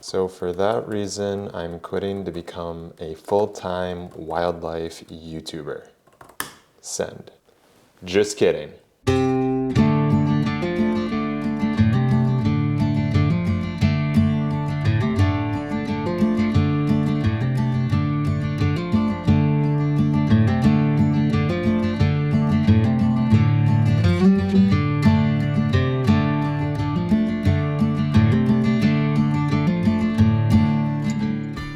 So for that reason, I'm quitting to become a full-time wildlife YouTuber. Send. Just kidding.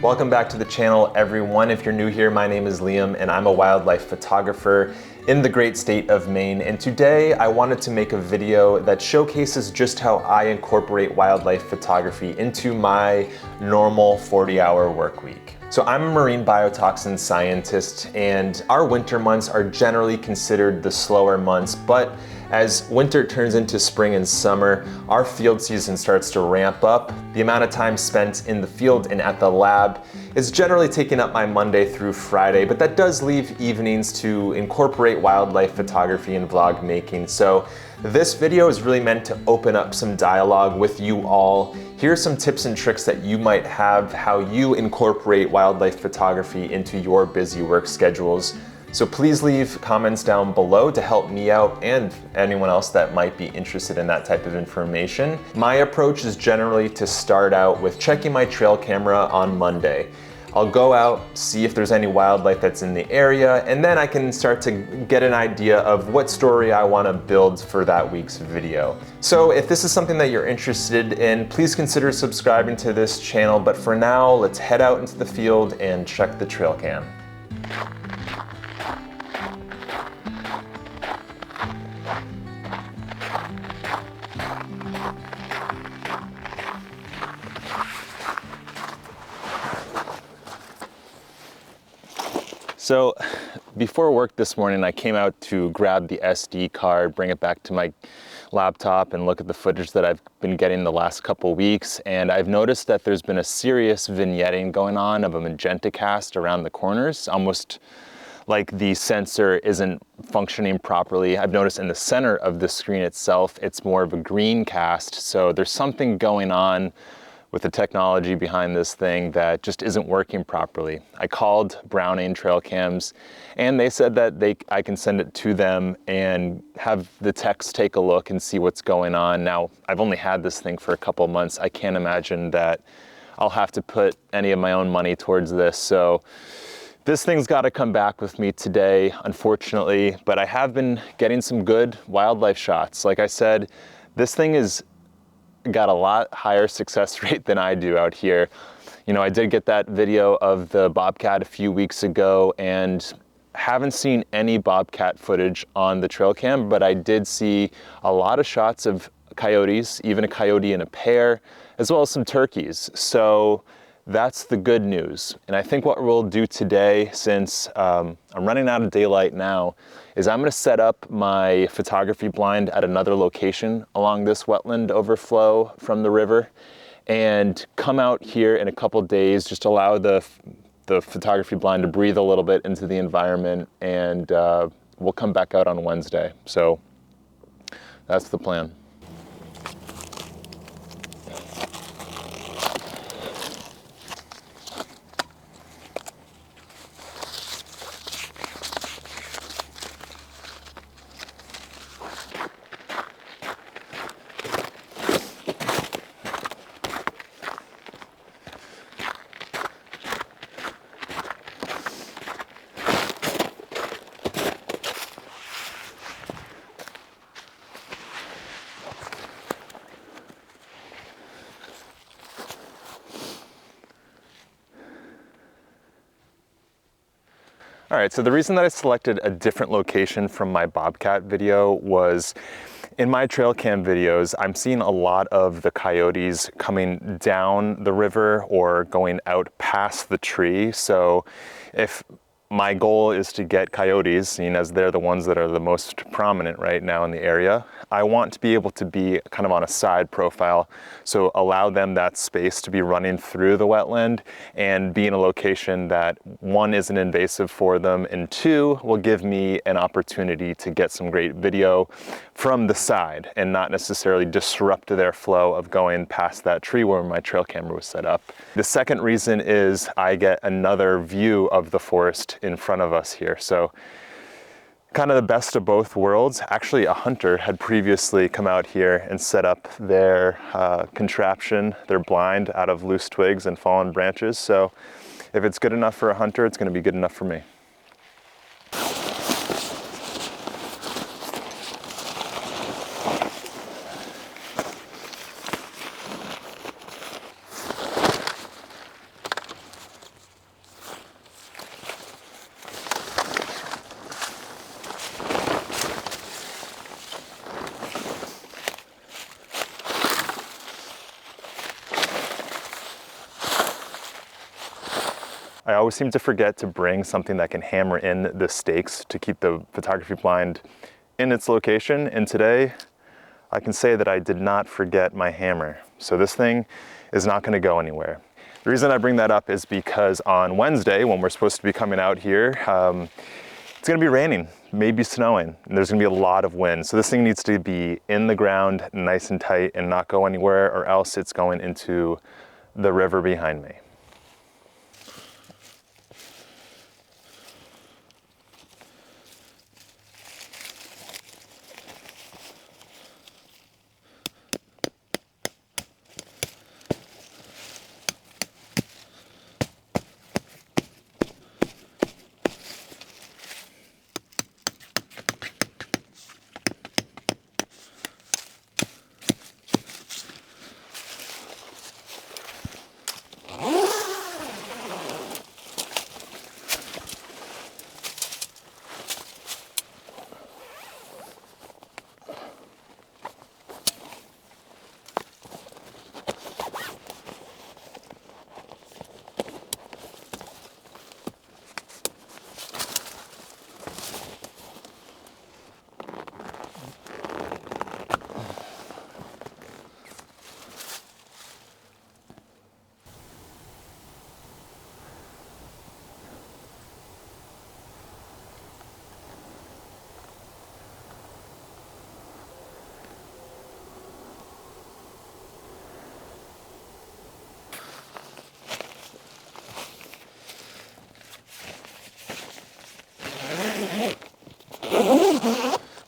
Welcome back to the channel, everyone. If you're new here, my name is Liam and I'm a wildlife photographer in the great state of Maine. And today I wanted to make a video that showcases just how I incorporate wildlife photography into my normal 40-hour work week. So I'm a marine biotoxin scientist, and our winter months are generally considered the slower months, but as winter turns into spring and summer, our field season starts to ramp up. The amount of time spent in the field and at the lab is generally taking up my Monday through Friday, but that does leave evenings to incorporate wildlife photography and vlog making. So this video is really meant to open up some dialogue with you all. Here are some tips and tricks that you might have, how you incorporate wildlife photography into your busy work schedules. So please leave comments down below to help me out and anyone else that might be interested in that type of information. My approach is generally to start out with checking my trail camera on Monday. I'll go out, see if there's any wildlife that's in the area, and then I can start to get an idea of what story I want to build for that week's video. So if this is something that you're interested in, please consider subscribing to this channel. But for now, let's head out into the field and check the trail cam. So before work this morning, I came out to grab the SD card, bring it back to my laptop and look at the footage that I've been getting the last couple weeks. And I've noticed that there's been a serious vignetting going on of a magenta cast around the corners, almost like the sensor isn't functioning properly. I've noticed in the center of the screen itself, it's more of a green cast. So there's something going on with the technology behind this thing that just isn't working properly. I called Browning Trail Cams and they said that I can send it to them and have the techs take a look and see what's going on. Now, I've only had this thing for a couple months. I can't imagine that I'll have to put any of my own money towards this. So this thing's got to come back with me today, unfortunately, but I have been getting some good wildlife shots. Like I said, this thing is got a lot higher success rate than I do out here. You know, I did get that video of the bobcat a few weeks ago and haven't seen any bobcat footage on the trail cam, but I did see a lot of shots of coyotes, even a coyote in a pair, as well as some turkeys. So that's the good news. And I think what we'll do today, since I'm running out of daylight now, is I'm gonna set up my photography blind at another location along this wetland overflow from the river and come out here in a couple days, just allow the photography blind to breathe a little bit into the environment, and we'll come back out on Wednesday. So that's the plan. All right, so the reason that I selected a different location from my bobcat video was in my trail cam videos, I'm seeing a lot of the coyotes coming down the river or going out past the tree. So if my goal is to get coyotes, seeing as they're the ones that are the most prominent right now in the area. I want to be able to be kind of on a side profile, so allow them that space to be running through the wetland and be in a location that, one, isn't invasive for them, and two, will give me an opportunity to get some great video from the side and not necessarily disrupt their flow of going past that tree where my trail camera was set up. The second reason is I get another view of the forest in front of us here. So kind of the best of both worlds. Actually, a hunter had previously come out here and set up their contraption, their blind, out of loose twigs and fallen branches. So if it's good enough for a hunter, it's going to be good enough for me. I always seem to forget to bring something that can hammer in the stakes to keep the photography blind in its location. And today, I can say that I did not forget my hammer. So this thing is not gonna go anywhere. The reason I bring that up is because on Wednesday, when we're supposed to be coming out here, it's gonna be raining, maybe snowing, and there's gonna be a lot of wind. So this thing needs to be in the ground, nice and tight, and not go anywhere, or else it's going into the river behind me.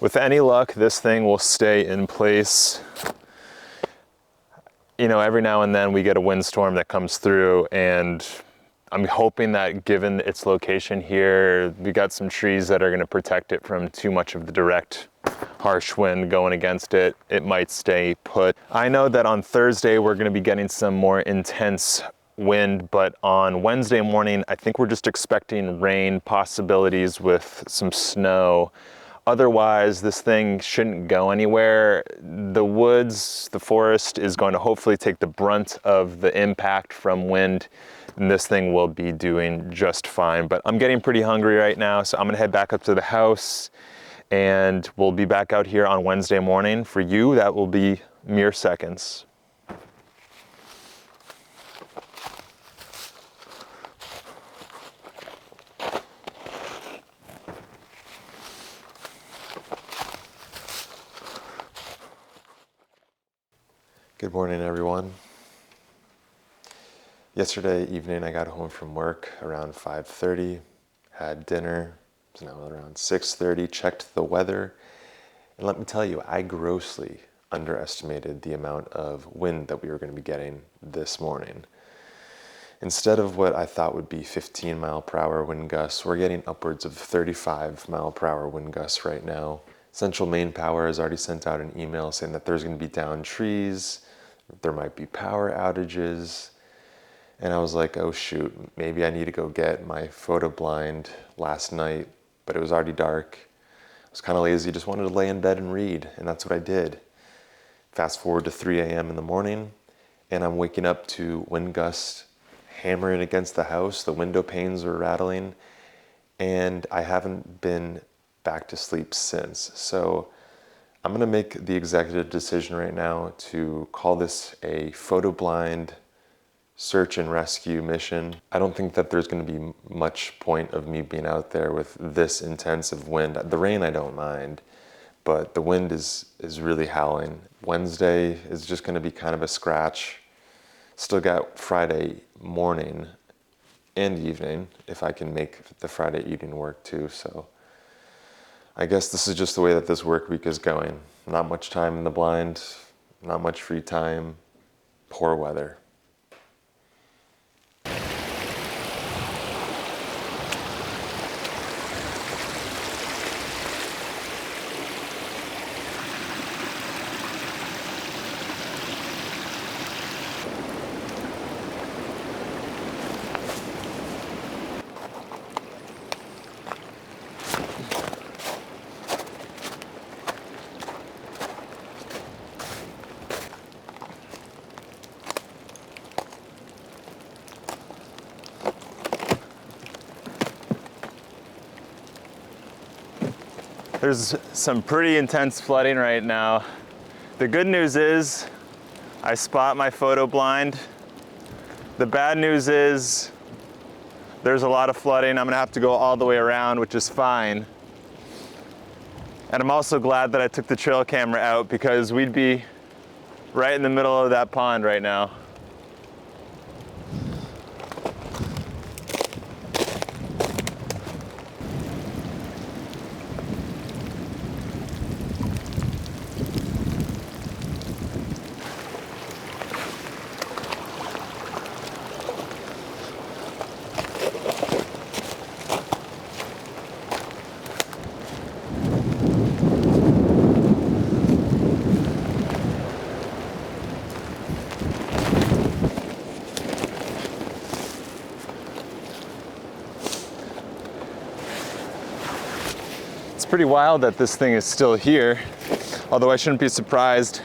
With any luck, this thing will stay in place. You know, every now and then we get a windstorm that comes through, and I'm hoping that given its location here, we got some trees that are going to protect it from too much of the direct harsh wind going against it. It might stay put. I know that on Thursday we're going to be getting some more intense wind, but on Wednesday morning I think we're just expecting rain possibilities with some snow. Otherwise, this thing shouldn't go anywhere. The woods, the forest is going to hopefully take the brunt of the impact from wind, and this thing will be doing just fine. But I'm getting pretty hungry right now, so I'm gonna head back up to the house, and we'll be back out here on Wednesday morning. For you, that will be mere seconds. Good morning, everyone. Yesterday evening, I got home from work around 5:30, had dinner, it's now around 6:30, checked the weather, and let me tell you, I grossly underestimated the amount of wind that we were going to be getting this morning. Instead of what I thought would be 15-mile-per-hour wind gusts, we're getting upwards of 35-mile-per-hour wind gusts right now. Central Maine Power has already sent out an email saying that there's going to be downed trees, there might be power outages, and I was like, oh shoot, maybe I need to go get my photo blind last night, but it was already dark. I was kind of lazy, just wanted to lay in bed and read, and that's what I did. Fast forward to 3 a.m. in the morning, and I'm waking up to wind gusts hammering against the house, the window panes were rattling, and I haven't been back to sleep since. So I'm gonna make the executive decision right now to call this a photo blind search and rescue mission. I don't think that there's gonna be much point of me being out there with this intense of wind. The rain I don't mind, but the wind is really howling. Wednesday is just gonna be kind of a scratch. Still got Friday morning and evening, if I can make the Friday evening work too. So I guess this is just the way that this work week is going. Not much time in the blind, not much free time, poor weather. There's some pretty intense flooding right now. The good news is I spot my photo blind. The bad news is there's a lot of flooding. I'm gonna have to go all the way around, which is fine. And I'm also glad that I took the trail camera out because we'd be right in the middle of that pond right now. It's pretty wild that this thing is still here, although I shouldn't be surprised.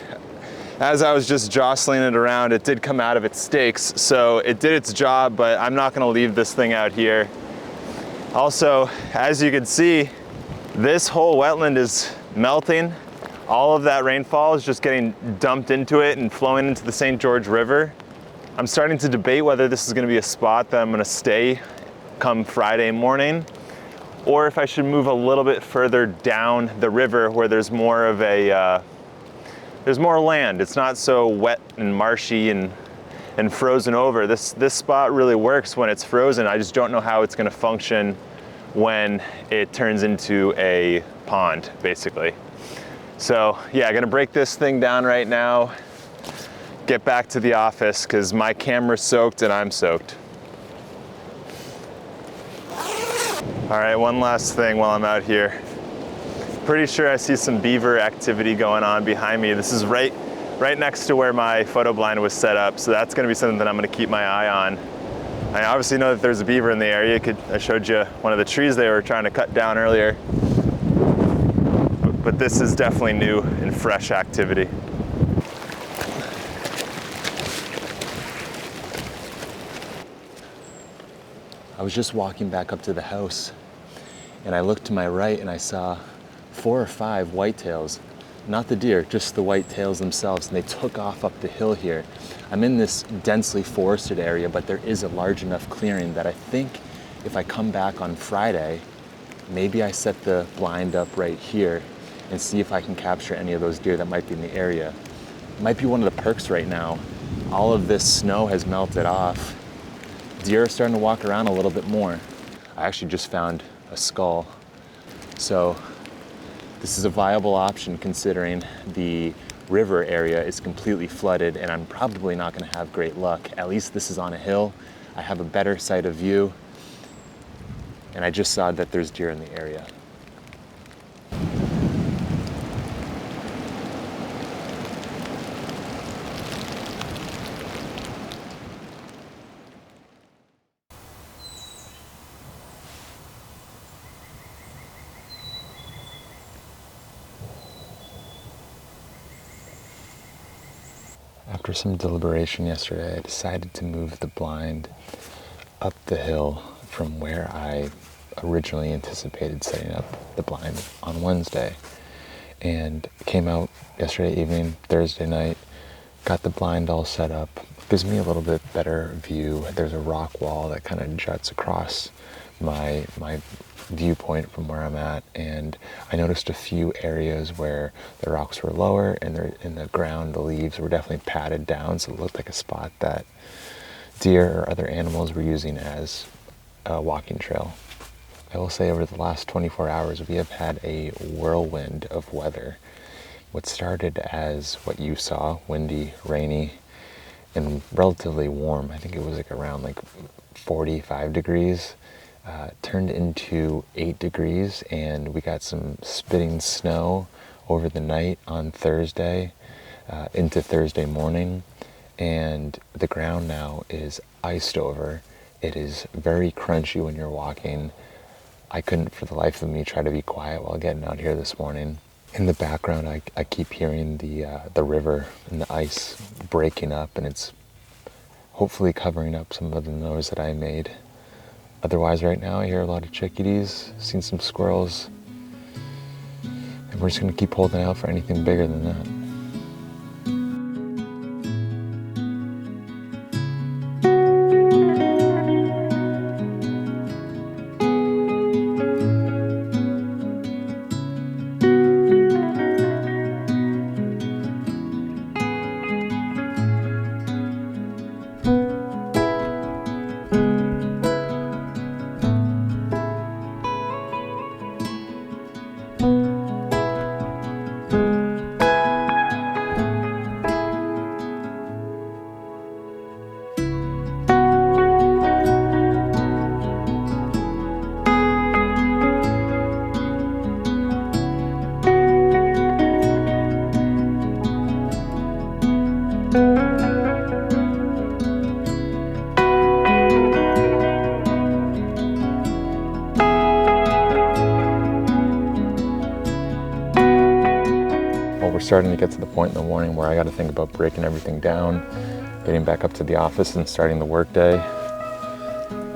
As I was just jostling it around, it did come out of its stakes, so it did its job, but I'm not gonna leave this thing out here. Also, as you can see, this whole wetland is melting. All of that rainfall is just getting dumped into it and flowing into the St. George River. I'm starting to debate whether this is gonna be a spot that I'm gonna stay come Friday morning, or if I should move a little bit further down the river where there's more of a, there's more land. It's not so wet and marshy and frozen over. This spot really works when it's frozen. I just don't know how it's gonna function when it turns into a pond, basically. So yeah, I'm gonna break this thing down right now, get back to the office because my camera's soaked and I'm soaked. All right, one last thing while I'm out here. Pretty sure I see some beaver activity going on behind me. This is right next to where my photo blind was set up, so that's gonna be something that I'm gonna keep my eye on. I obviously know that there's a beaver in the area. I showed you one of the trees they were trying to cut down earlier. But this is definitely new and fresh activity. I was just walking back up to the house and I looked to my right and I saw 4 or 5 whitetails. Not the deer, just the whitetails themselves, and they took off up the hill here. I'm in this densely forested area, but there is a large enough clearing that I think if I come back on Friday, maybe I set the blind up right here and see if I can capture any of those deer that might be in the area. It might be one of the perks right now. All of this snow has melted off. Deer are starting to walk around a little bit more. I actually just found a skull. So this is a viable option considering the river area is completely flooded and I'm probably not gonna have great luck. At least this is on a hill. I have a better sight of view and I just saw that there's deer in the area. After some deliberation yesterday, I decided to move the blind up the hill from where I originally anticipated setting up the blind on Wednesday. And came out yesterday evening, Thursday night, got the blind all set up. Gives me a little bit better view. There's a rock wall that kind of juts across my viewpoint from where I'm at, and I noticed a few areas where the rocks were lower and in the ground, the leaves were definitely padded down, so it looked like a spot that deer or other animals were using as a walking trail. I will say over the last 24 hours, we have had a whirlwind of weather. What started as what you saw, windy, rainy, and relatively warm, I think it was like around like 45 degrees, turned into 8 degrees, and we got some spitting snow over the night on Thursday into Thursday morning, and the ground now is iced over. It is very crunchy when you're walking. I couldn't for the life of me try to be quiet while getting out here this morning. In the background, I keep hearing the river and the ice breaking up, and it's hopefully covering up some of the noise that I made. Otherwise, right now, I hear a lot of chickadees, seen some squirrels, and we're just gonna keep holding out for anything bigger than that. We're starting to get to the point in the morning where I got to think about breaking everything down, getting back up to the office and starting the workday.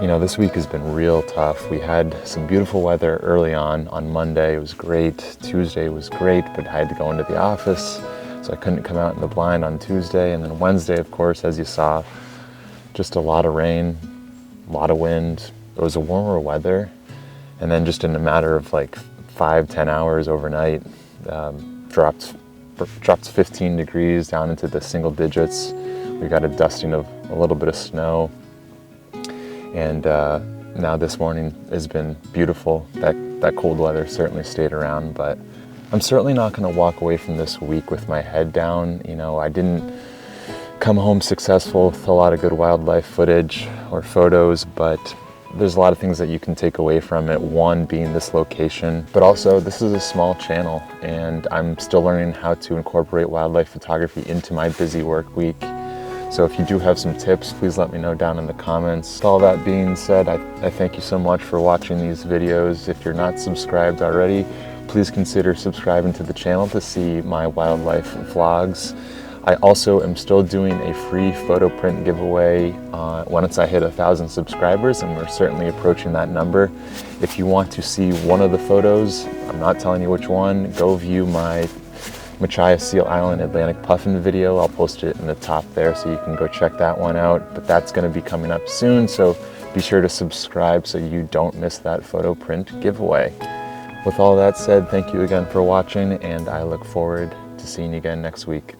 You know, this week has been real tough. We had some beautiful weather early on Monday. It was great. Tuesday was great, but I had to go into the office, so I couldn't come out in the blind on Tuesday. And then Wednesday, of course, as you saw, just a lot of rain, a lot of wind. It was a warmer weather. And then just in a matter of like 5-10 hours overnight, dropped 15 degrees down into the single digits. We got a dusting of a little bit of snow. And now this morning has been beautiful. That cold weather certainly stayed around, but I'm certainly not gonna walk away from this week with my head down. You know, I didn't come home successful with a lot of good wildlife footage or photos, but there's a lot of things that you can take away from it. One being this location, but also this is a small channel and I'm still learning how to incorporate wildlife photography into my busy work week. So if you do have some tips, please let me know down in the comments. With all that being said, I thank you so much for watching these videos. If you're not subscribed already, please consider subscribing to the channel to see my wildlife vlogs. I also am still doing a free photo print giveaway once I hit 1,000 subscribers, and we're certainly approaching that number. If you want to see one of the photos, I'm not telling you which one, go view my Machias Seal Island Atlantic Puffin video. I'll post it in the top there so you can go check that one out, but that's going to be coming up soon, so be sure to subscribe so you don't miss that photo print giveaway. With all that said, thank you again for watching, and I look forward to seeing you again next week.